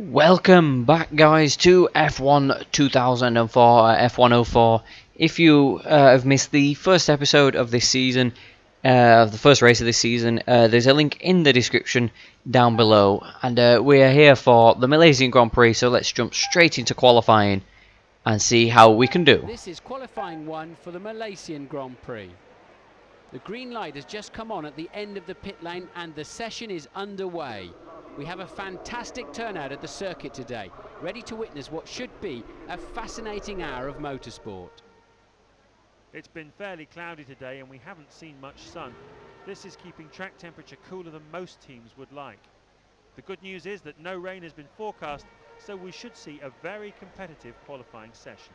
Welcome back, guys, to F1 2004, F104. If you have missed the first episode of this season, the first race of this season, there's a link in the description down below. And we are here for the Malaysian Grand Prix, so let's jump straight into qualifying and see how we can do. This is qualifying one for the Malaysian Grand Prix. The green light has just come on at the end of the pit lane and the session is underway. We have a fantastic turnout at the circuit today, ready to witness what should be a fascinating hour of motorsport. It's been fairly cloudy today and we haven't seen much sun. This is keeping track temperature cooler than most teams would like. The good news is that no rain has been forecast, so we should see a very competitive qualifying session.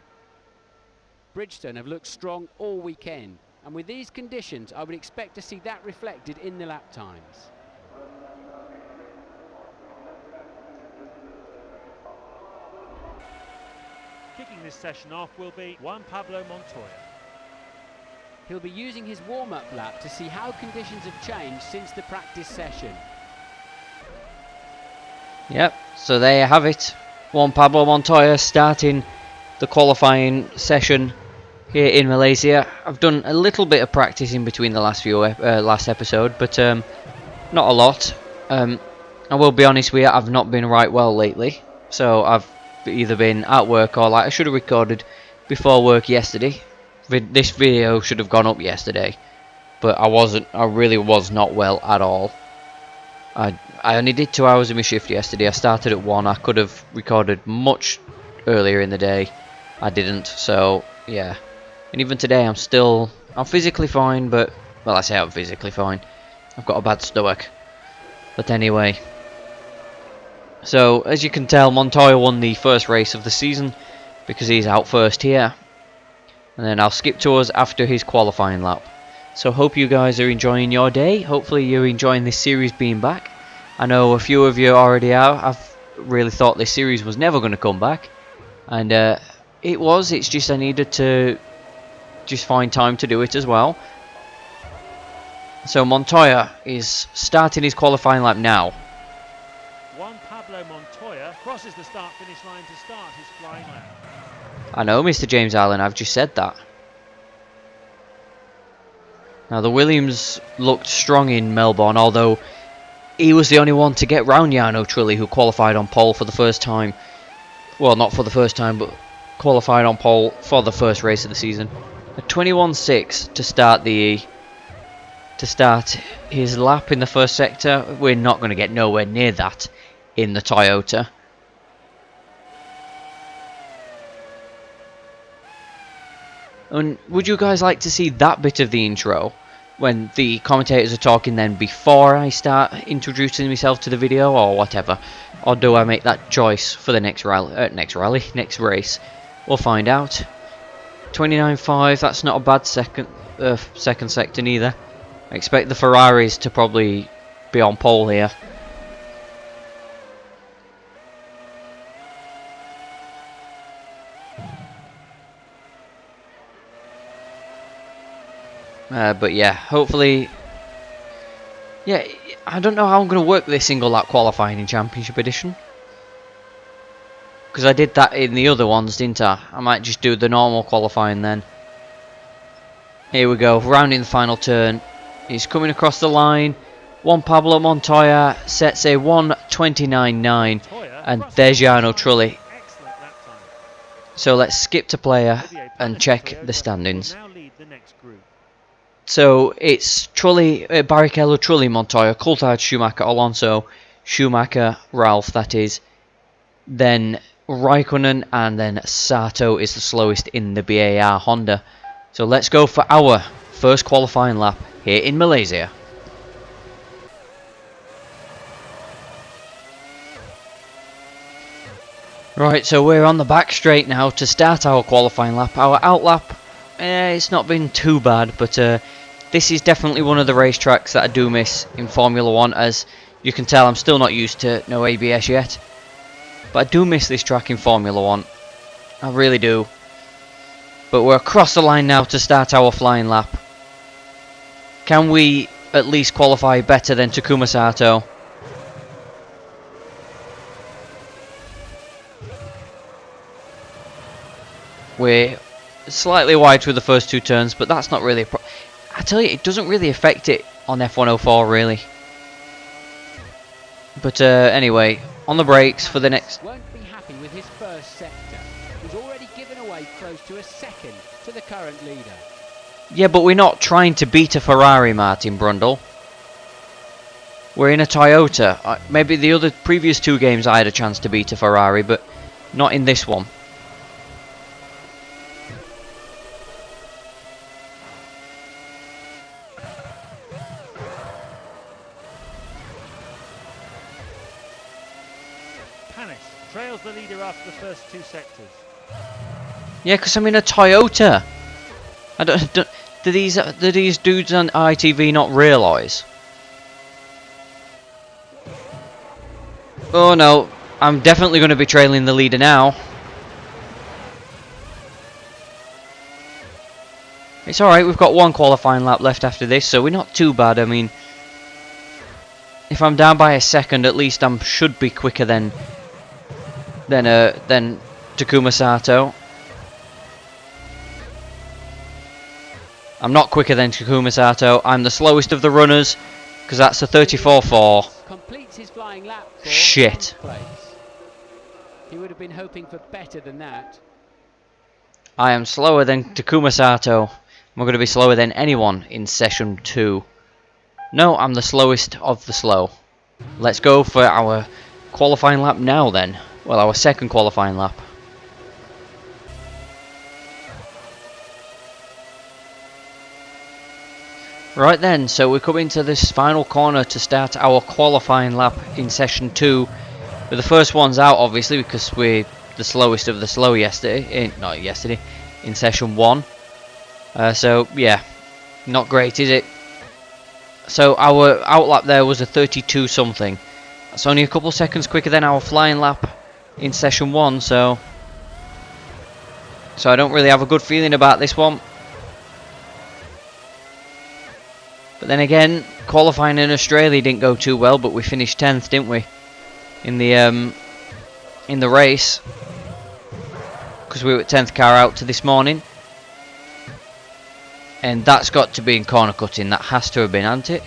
Bridgestone have looked strong all weekend, and with these conditions I would expect to see that reflected in the lap times. Kicking this session off will be Juan Pablo Montoya. He'll be using his warm-up lap to see how conditions have changed since the practice session. Yep, so there you have it. Juan Pablo Montoya starting the qualifying session here in Malaysia. I've done a little bit of practice in between the last episode, but not a lot. I will be honest with you, I've not been right well lately, so I've either been at work or I should have recorded before work yesterday. This video should have gone up yesterday, but I really was not well at all. I only did 2 hours of my shift yesterday. I started at 1. I could have recorded much earlier in the day. I didn't, so yeah. And even today I'm physically fine, but, well, I say I'm physically fine. I've got a bad stomach. But anyway. So, as you can tell, Montoya won the first race of the season because he's out first here. And then I'll skip to us after his qualifying lap. So, hope you guys are enjoying your day. Hopefully you're enjoying this series being back. I know a few of you already are. I've really thought this series was never going to come back. And it was. It's just I needed to just find time to do it as well. So, Montoya is starting his qualifying lap now. Juan Pablo Montoya crosses the start-finish line to start his flying lap. I know, Mr. James Allen, I've just said that. Now, the Williams looked strong in Melbourne, although he was the only one to get round Jarno Trulli, who qualified on pole for the first time. Well, not for the first time, but qualified on pole for the first race of the season. A 21.6 to start his lap in the first sector. We're not going to get nowhere near that in the Toyota. And would you guys like to see that bit of the intro when the commentators are talking then before I start introducing myself to the video, or whatever? Or do I make that choice for the next race? We'll find out. 29.5, that's not a bad second sector neither. I expect the Ferraris to probably be on pole here. But yeah, hopefully... Yeah, I don't know how I'm going to work this single lap qualifying in Championship Edition. Because I did that in the other ones, didn't I? I might just do the normal qualifying then. Here we go, rounding the final turn. He's coming across the line. Juan Pablo Montoya sets a 1:29.9. And there's Jarno Trulli. So let's skip to player and check the standings. So it's Trulli, Barrichello, Trulli, Montoya, Coulthard, Schumacher, Alonso, Schumacher, Ralph, that is. Then Raikkonen, and then Sato is the slowest in the BAR Honda. So let's go for our first qualifying lap here in Malaysia. Right, so we're on the back straight now to start our qualifying lap. Our out lap, it's not been too bad, but this is definitely one of the racetracks that I do miss in Formula 1. As you can tell, I'm still not used to no ABS yet. But I do miss this track in Formula 1. I really do. But we're across the line now to start our flying lap. Can we at least qualify better than Takuma Sato? We're slightly wide through the first two turns, but that's not really a I tell you, it doesn't really affect it on F104 really. But anyway, on the brakes for the next... Won't be happy with his first sector. He's already given away close to a second to the current leader. Yeah, but we're not trying to beat a Ferrari, Martin Brundle. We're in a Toyota. Maybe the other previous two games I had a chance to beat a Ferrari, but not in this one. Trails the leader after the first two sectors. Yeah, because I'm in a Toyota. I don't do these dudes on ITV not realise? Oh no, I'm definitely going to be trailing the leader now. It's alright, we've got one qualifying lap left after this, so we're not too bad. I mean, if I'm down by a second, at least I should be quicker than Takuma Sato. I'm not quicker than Takuma Sato. I'm the slowest of the runners because that's a 34.4. Completes his flying lap for Shit. He would have been hoping for better than that. I am slower than Takuma Sato. I'm going to be slower than anyone in session 2. No, I'm the slowest of the slow. Let's go for our qualifying lap now then. Well, our second qualifying lap. Right then, so we're coming to this final corner to start our qualifying lap in session 2. But the first one's out obviously because we're the slowest of the slow in session 1. So yeah, not great, is it? So our out lap there was a 32 something. That's only a couple seconds quicker than our flying lap in session 1, so I don't really have a good feeling about this one. But then again, qualifying in Australia didn't go too well, but we finished 10th, didn't we? In the race, because we were 10th car out to this morning, and that's got to be in corner cutting. That has to have been, hasn't it?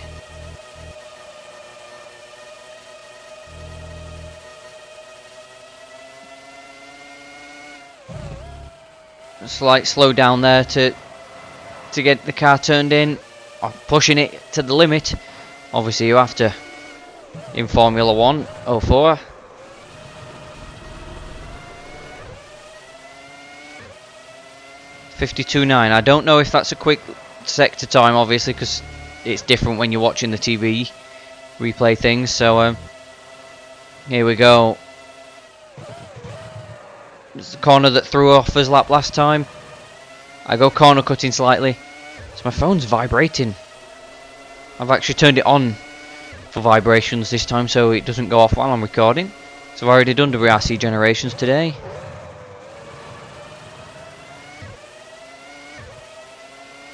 A slight slow down there to get the car turned in, or pushing it to the limit. Obviously you have to in Formula 1 04. .52.9. I don't know if that's a quick sector time, obviously, because it's different when you're watching the TV replay things. So here we go. It's the corner that threw off his lap last time. I go corner cutting slightly. So my phone's vibrating. I've actually turned it on for vibrations this time so it doesn't go off while I'm recording. So I've already done WRC generations today.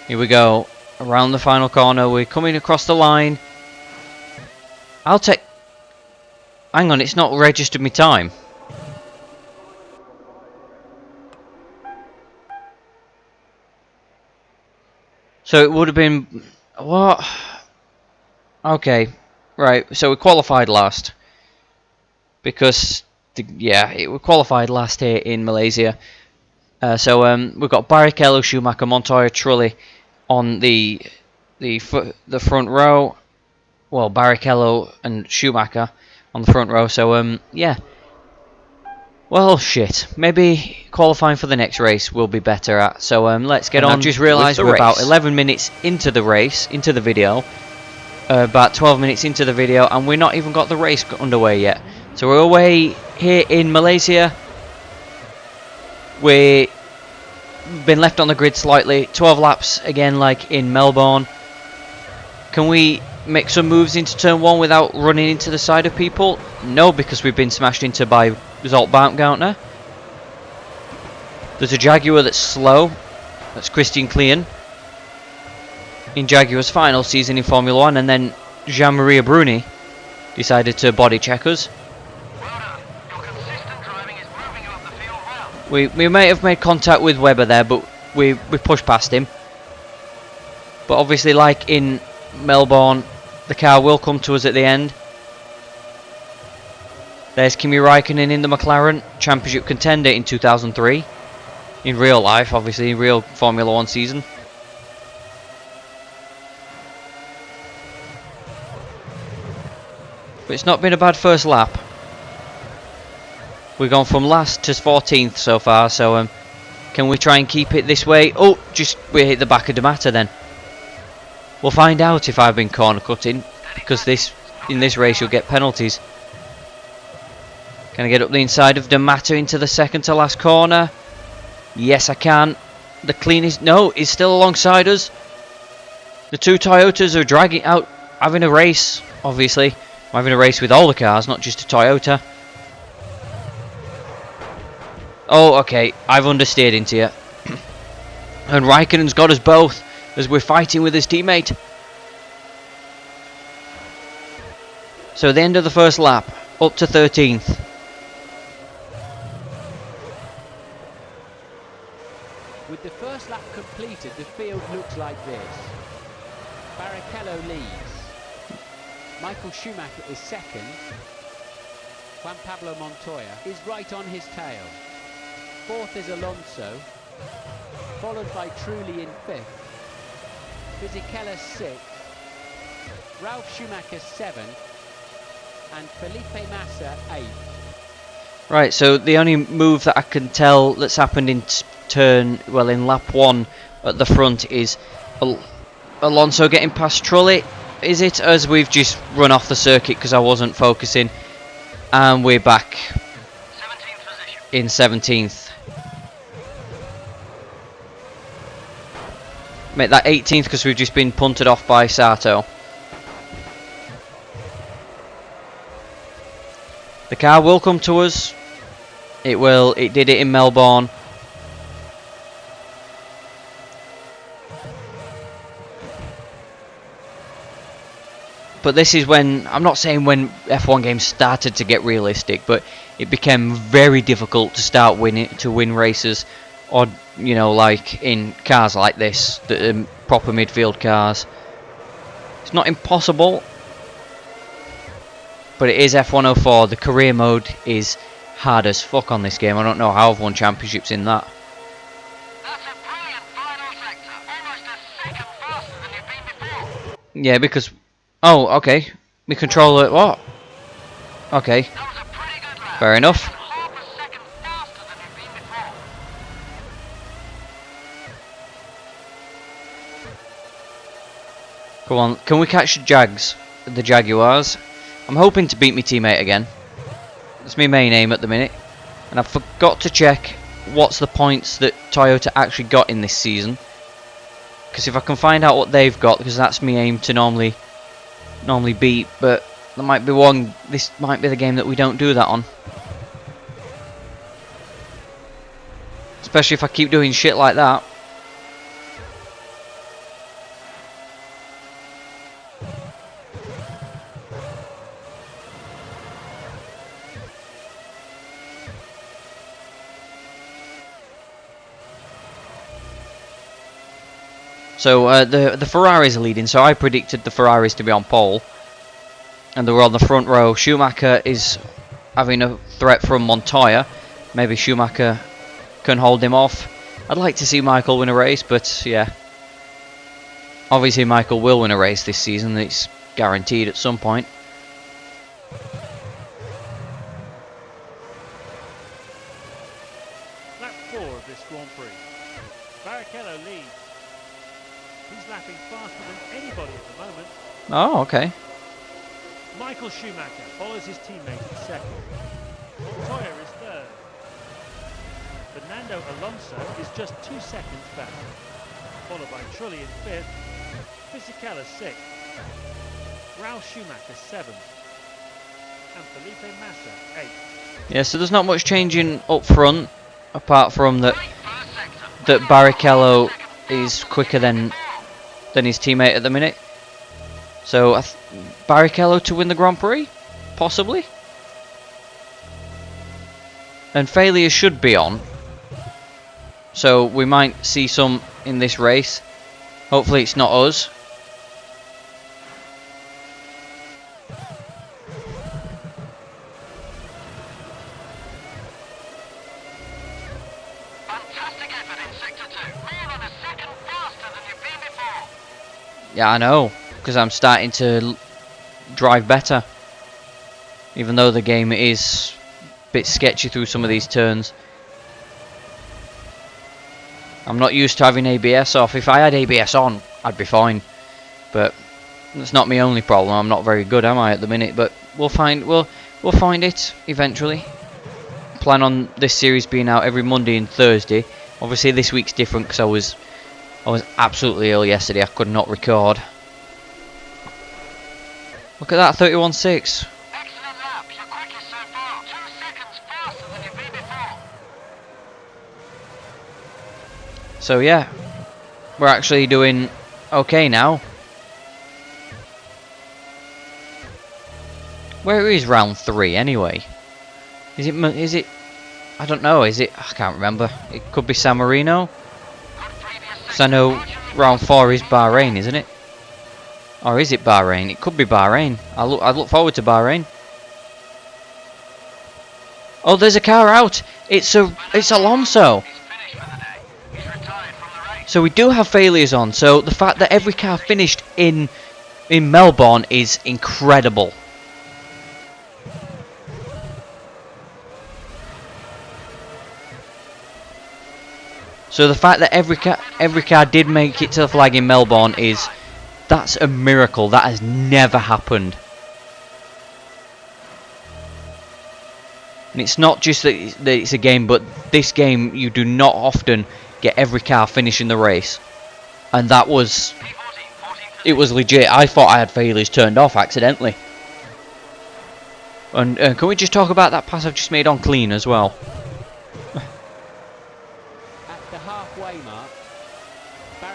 Here we go. Around the final corner. We're coming across the line. I'll take... Hang on, it's not registered me time. So it would have been... What? Okay. Right, so we qualified last. Because... we qualified last here in Malaysia. So we've got Barrichello, Schumacher, Montoya, Trulli on the front row. Well, Barrichello and Schumacher on the front row. So yeah, Well, shit. Maybe qualifying for the next race will be better at. So let's get on. And I've just with realised the we're about race. 11 minutes into the race, into the video. About 12 minutes into the video, and we're not even got the race underway yet. So we're away here in Malaysia. We've been left on the grid slightly. 12 laps again, like in Melbourne. Can we make some moves into turn 1 without running into the side of people? No, because we've been smashed into by Zolt Baumgartner. There's a Jaguar that's slow. That's Christian Klein in Jaguar's final season in Formula 1, and then Jean-Maria Bruni decided to body check us. We may have made contact with Webber there, but we pushed past him. But obviously, like in Melbourne, the car will come to us at the end. There's Kimi Raikkonen in the McLaren, championship contender in 2003. In real life, obviously, in real Formula 1 season. But it's not been a bad first lap. We've gone from last to 14th so far, so can we try and keep it this way? Oh, just we hit the back of D'Amata then. We'll find out if I've been corner cutting, because in this race you'll get penalties. Can I get up the inside of D'Amata into the second to last corner? Yes, I can. The cleanest, no, he's still alongside us. The two Toyotas are dragging out, having a race, obviously. I'm having a race with all the cars, not just a Toyota. Oh, okay, I've understeered into you. And Raikkonen's got us both as we're fighting with his teammate. So at the end of the first lap, up to 13th. With the first lap completed, the field looks like this. Barrichello leads. Michael Schumacher is second. Juan Pablo Montoya is right on his tail. Fourth is Alonso, followed by Trulli in fifth. Fisichella sixth. Ralf Schumacher seventh. And Felipe Massa eighth. Right, so the only move that I can tell that's happened in in lap 1 at the front is Alonso getting past Trulli. Is it, as we've just run off the circuit because I wasn't focusing, and we're back 17th position. in 17th. Make that 18th because we've just been punted off by Sato. The car will come to us. It will. It did it in Melbourne. But this is when, I'm not saying when F1 games started to get realistic, but it became very difficult to start win races, or you know, like in cars like this, the proper midfield cars. It's not impossible, but it is F104. The career mode is hard as fuck on this game. I don't know how I've won championships in that. That's a brilliant final sector. Almost a second faster than you've been before. Yeah, because... Oh, okay. My controller... What? Okay. That was a pretty good lap. Fair enough. Half a second faster than you've been before. Come on. Can we catch the Jaguars? I'm hoping to beat my teammate again. That's my main aim at the minute. And I forgot to check what's the points that Toyota actually got in this season. Because if I can find out what they've got, because that's my aim to normally beat, but there might be one, this might be the game that we don't do that on. Especially if I keep doing shit like that. So the Ferraris are leading, so I predicted the Ferraris to be on pole. And they were on the front row. Schumacher is having a threat from Montoya. Maybe Schumacher can hold him off. I'd like to see Michael win a race, but yeah. Obviously Michael will win a race this season, it's guaranteed at some point. He's lapping faster than anybody at the moment. Oh, okay. Michael Schumacher follows his teammate in second. Montoya is third. Fernando Alonso is just 2 seconds back, followed by Trulli in fifth, Fisichella sixth, Ralf Schumacher seventh, and Felipe Massa eighth. Yeah, so there's not much changing up front, apart from that Barrichello is quicker than his teammate at the minute. So Barrichello to win the Grand Prix, possibly. And failures should be on, so we might see some in this race. Hopefully it's not us. Fantastic effort in Sector 2. More than a second faster than you've been before. Yeah, I know, because I'm starting to drive better. Even though the game is a bit sketchy through some of these turns. I'm not used to having ABS off. If I had ABS on, I'd be fine. But that's not my only problem. I'm not very good, am I, at the minute? But we'll find it eventually. Plan on this series being out every Monday and Thursday. Obviously, this week's different because I was absolutely ill yesterday. I could not record. Look at that, 31.6. Excellent lap. Your quickest so far. 2 seconds faster than you've been before. So yeah, we're actually doing okay now. Where is round 3 anyway? Is it? I don't know. Is it? I can't remember. It could be San Marino. Because I know round 4 is Bahrain, isn't it? Or is it Bahrain? It could be Bahrain. I'd look forward to Bahrain. Oh, there's a car out. It's Alonso. So we do have failures on. So the fact that every car finished in Melbourne is incredible. So the fact that every car did make it to the flag in Melbourne that's a miracle. That has never happened. And it's not just that it's a game, but this game you do not often get every car finishing the race. And it was legit. I thought I had failures turned off accidentally. And can we just talk about that pass I've just made on clean as well? At the halfway mark,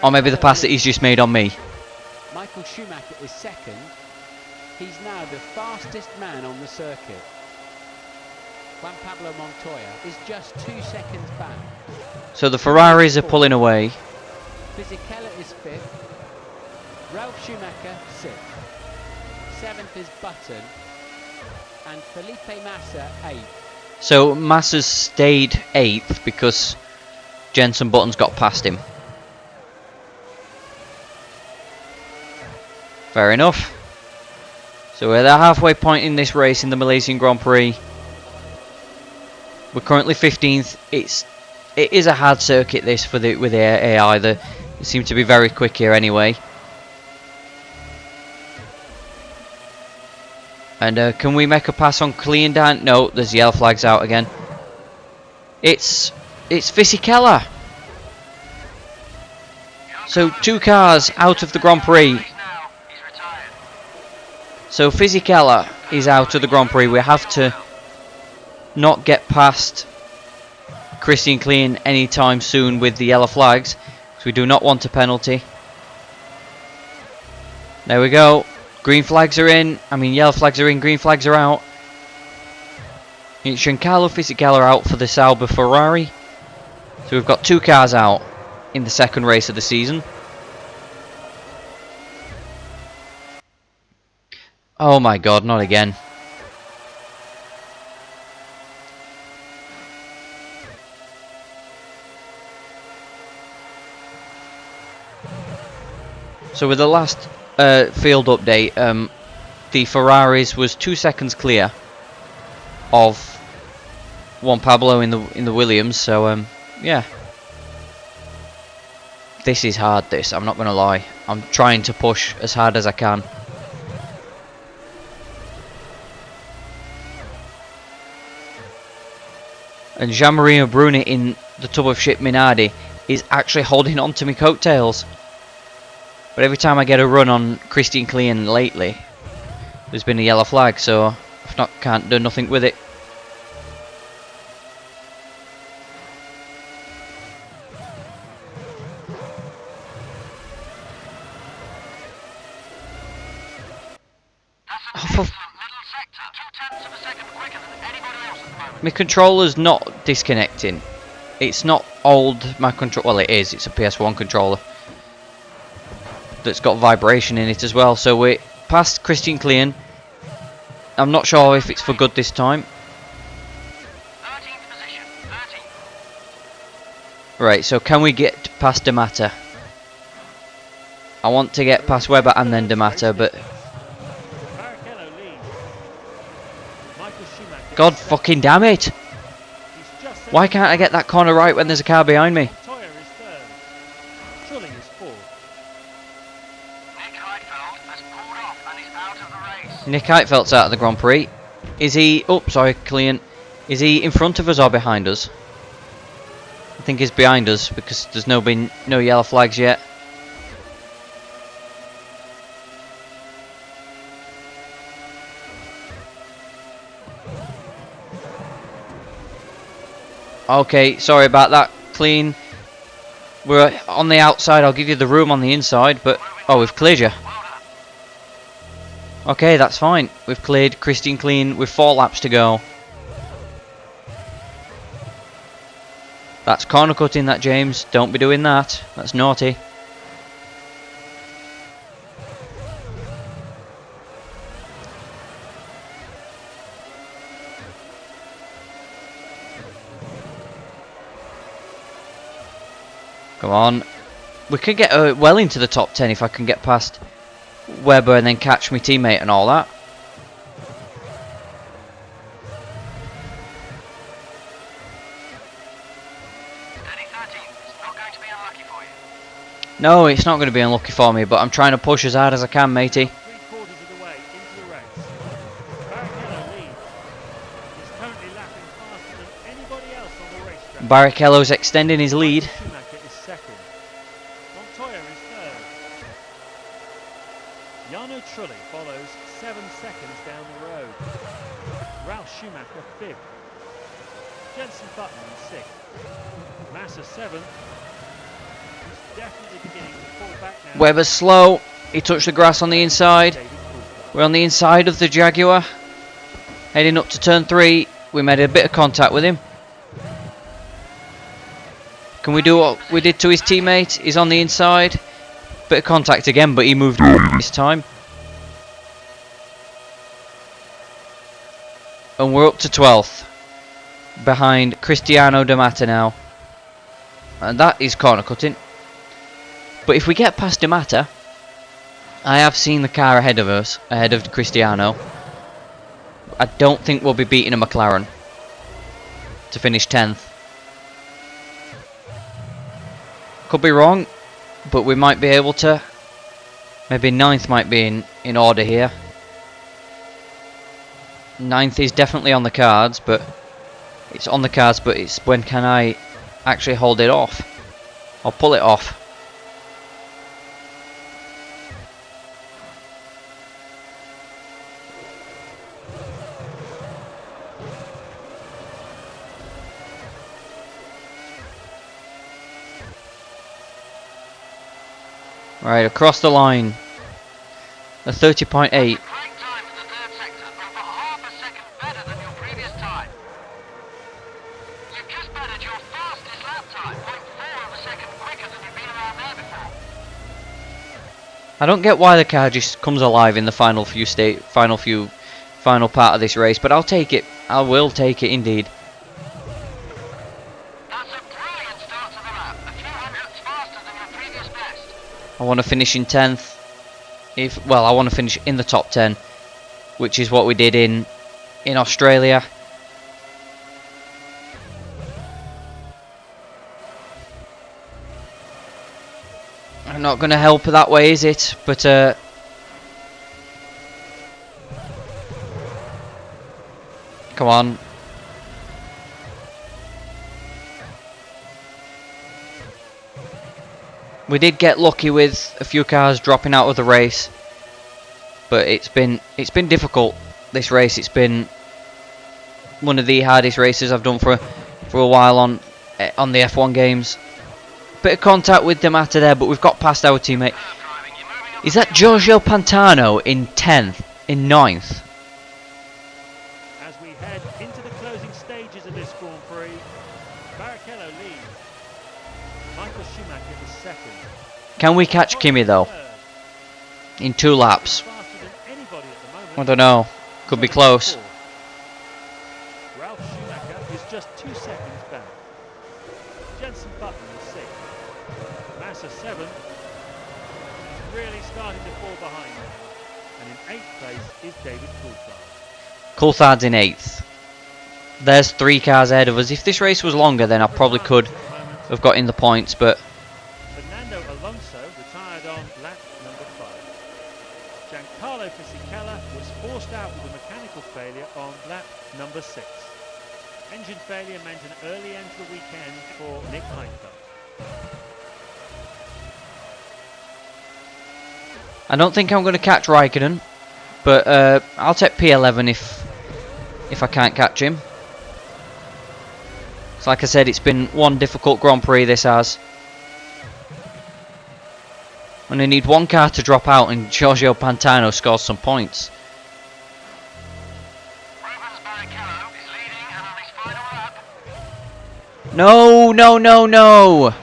Or maybe the pass that he's just made on me. Michael Schumacher is second. He's now the fastest man on the circuit. Juan Pablo Montoya is just 2 seconds back. So the Ferraris are pulling away. Fisichella is 5th. Ralf Schumacher 6th. 7th is Button. And Felipe Massa 8th. So Massa's stayed 8th because Jenson Button's got past him. Fair enough. So we're at the halfway point in this race in the Malaysian Grand Prix. We're currently 15th. It is a hard circuit this with the AI. They seem to be very quick here anyway. And can we make a pass on clean down? No, there's yellow flags out again. It's Fisichella. So 2 cars out of the Grand Prix. So Fisichella is out of the Grand Prix. We have to not get past Christian Clean anytime soon with the yellow flags, because we do not want a penalty. There we go. Green flags are in. I mean, yellow flags are in. Green flags are out. It's Giancarlo Fisichella out for the Sauber Ferrari. So we've got 2 cars out in the second race of the season. Oh my god, not again. So with the last field update, the Ferraris was 2 seconds clear of Juan Pablo in the Williams. So yeah, This is hard, this, I'm not going to lie. I'm trying to push as hard as I can. And Jean-Marie Bruni in the tub of shit Minardi is actually holding on to my coattails. But every time I get a run on Christian Klein lately, there's been a yellow flag, so can't do nothing with it. My controller's not disconnecting. It's not old, my control. Well, it is. It's a PS1 controller that's got vibration in it as well. So we're past Christian Klein. I'm not sure if it's for good this time. 13th position, 13th. Right. So can we get past D'Amata? I want to get past Webber and then D'Amata, but Barrichello leads. Michael Schumacher God is second. fucking damn it! He's just Why can't I get that corner right when there's a car behind me? Montoya is third. Trulli is fourth. Nick Heidfeld has pulled off and is out of the race. Nick Heidfeld's out of the Grand Prix. Is he... Oh, sorry, Klein. Is he in front of us or behind us? I think he's behind us because there's been no yellow flags yet. Okay, sorry about that, Clean. We're on the outside, I'll give you the room on the inside, but... Oh, we've cleared you. Okay, that's fine. We've cleared Christian Klein with 4 laps to go. That's corner cutting, that, James. Don't be doing that. That's naughty. Come on. We could get well into the top 10 if I can get past Webber and then catch my teammate and all that. No, it's not going to be unlucky for me, but I'm trying to push as hard as I can, matey. 3/4 of the way into the race. Barrichello leads. He's currently lapping faster than anybody else on the racetrack. Barrichello's extending his lead. Schumacher is second. Montoya is third. Jarno Trulli follows 7 seconds down the road. Ralf Schumacher 5th. Jenson Button 6th. Massa 7th. He's definitely beginning to fall back now. Webber's slow. He touched the grass on the inside. David Coulthard. We're on the inside of the Jaguar. Heading up to turn 3. We made a bit of contact with him. Can we do what we did to his teammate? He's on the inside. Bit of contact again, but he moved this time. And we're up to 12th. Behind Cristiano D'Amata now. And that is corner cutting. But if we get past D'Amata, I have seen the car ahead of us, ahead of Cristiano. I don't think we'll be beating a McLaren to finish 10th. Could be wrong, but we might be able to. Maybe 9th might be in order here. 9th is definitely on the cards, but it's on the cards, but it's when can I actually hold it off or pull it off. Right, across the line. A 30.8. Great time for the third sector, over half a second better than your previous time. You've just bettered your fastest lap time, 0.4 of a second quicker than you've been around there before. I don't get why the car just comes alive in the final part of this race, but I'll take it. I will take it indeed. That's a brilliant start to the lap, a few hundredths faster than your previous best. I want to finish in 10th. I want to finish in the top 10, which is what we did in Australia. Not going to help that way, is it? But come on. We did get lucky with a few cars dropping out of the race, but it's been difficult, this race. It's been one of the hardest races I've done for a while on the F1 games. Bit of contact with D'Amato there, but we've got past our teammate. Is that Giorgio Pantano in 10th, in 9th? As we head into the closing stages of this Grand Prix, Barrichello leads. Michael Schumacher is second. Can we catch Kimi though? In 2 laps? Faster than anybody at the moment. I don't know. Could be close. Ralph Schumacher is just 2 seconds back. Jenson Button is 6th. Massa 7th. He's really starting to fall behind now. And in 8th place is David Coulthard. Coulthard's in 8th. There's 3 cars ahead of us. If this race was longer, then I probably could have got in the points, but Fernando Alonso retired on lap number 5. Giancarlo Fisichella was forced out with a mechanical failure on lap number 6. Engine failure meant an early end to the weekend for Nick Heidfeld. I don't think I'm going to catch Raikkonen, but I'll take P11 if I can't catch him. So like I said, it's been one difficult Grand Prix, this has. And I need one car to drop out and Giorgio Pantano scores some points. Rubens Barrichello is leading and on his final lap. No, no, no, no!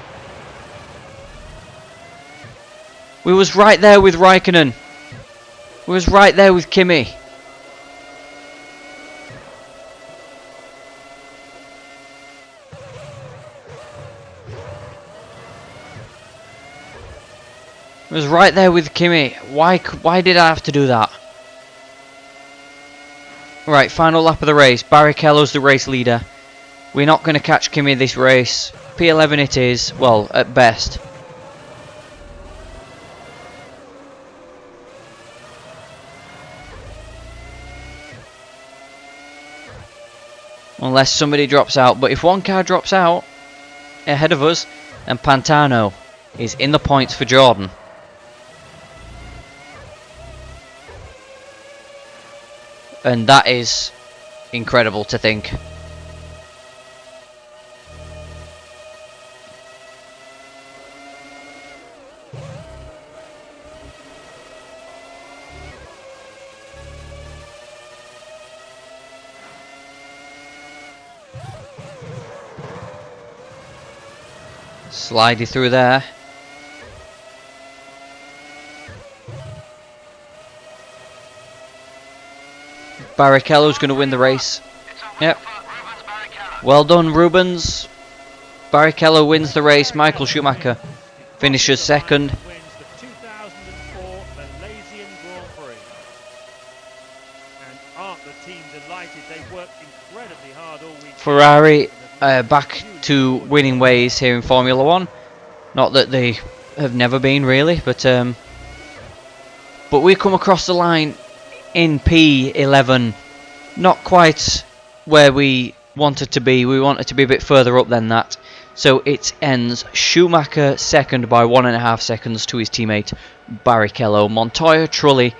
We was right there with Raikkonen. We was right there with Kimi. It was right there with Kimi. Why did I have to do that? Right, final lap of the race. Barrichello's the race leader. We're not going to catch Kimi this race. P11 it is. Well, at best. Unless somebody drops out. But if one car drops out ahead of us, then Pantano is in the points for Jordan. And that is incredible to think. Slidey through there. Barrichello's going to win the race. Yep. Well done, Rubens. Barrichello wins the race. Michael Schumacher finishes second. Wins the 2004 Malaysian Grand Prix. And aren't the team delighted? They worked incredibly hard all week. Ferrari back to winning ways here in Formula 1. Not that they have never been really, but we come across the line in P11, not quite where we wanted to be. We wanted to be a bit further up than that. So it ends Schumacher second by 1.5 seconds to his teammate Barrichello. Montoya, Trulli,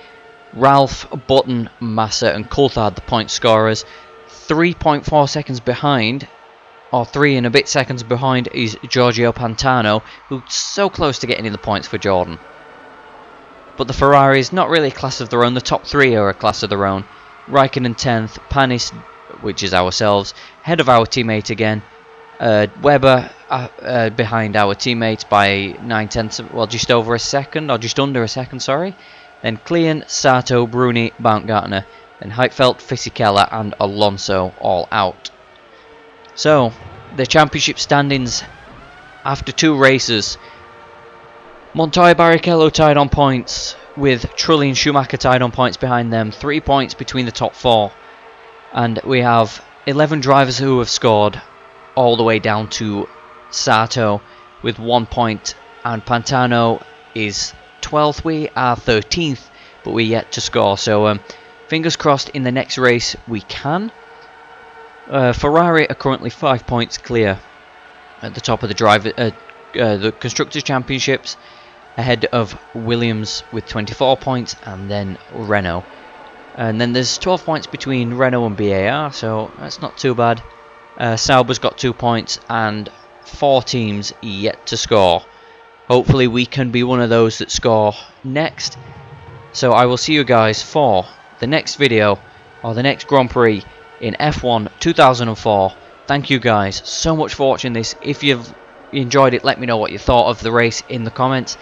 Ralph, Button, Massa and Coulthard the point scorers. 3.4 seconds behind, or 3 and a bit seconds behind, is Giorgio Pantano, who's so close to getting in the points for Jordan. But the Ferraris, not really a class of their own. The top 3 are a class of their own. Raikkonen 10th, Panis, which is ourselves, ahead of our teammate again. Webber behind our teammate by 9/10, well, just over a second, or just under a second, sorry. Then Klein, Sato, Bruni, Baumgartner, and Heidfeld, Fisichella and Alonso all out. So, the championship standings after 2 races. Montoya, Barrichello tied on points, with Trulli and Schumacher tied on points behind them. 3 points between the top 4. And we have 11 drivers who have scored, all the way down to Sato with 1 point, and Pantano is 12th. We are 13th, but we're yet to score. So fingers crossed in the next race we can. Ferrari are currently 5 points clear at the top of the Constructors' Championships, ahead of Williams with 24 points and then Renault. And then there's 12 points between Renault and BAR, so that's not too bad. Sauber's got 2 points and 4 teams yet to score. Hopefully we can be one of those that score next. So I will see you guys for the next video or the next Grand Prix in F1 2004. Thank you guys so much for watching this. If you've enjoyed it, let me know what you thought of the race in the comments.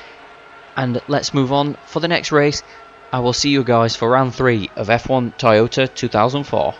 And let's move on for the next race. I will see you guys for round 3 of F1 Toyota 2004.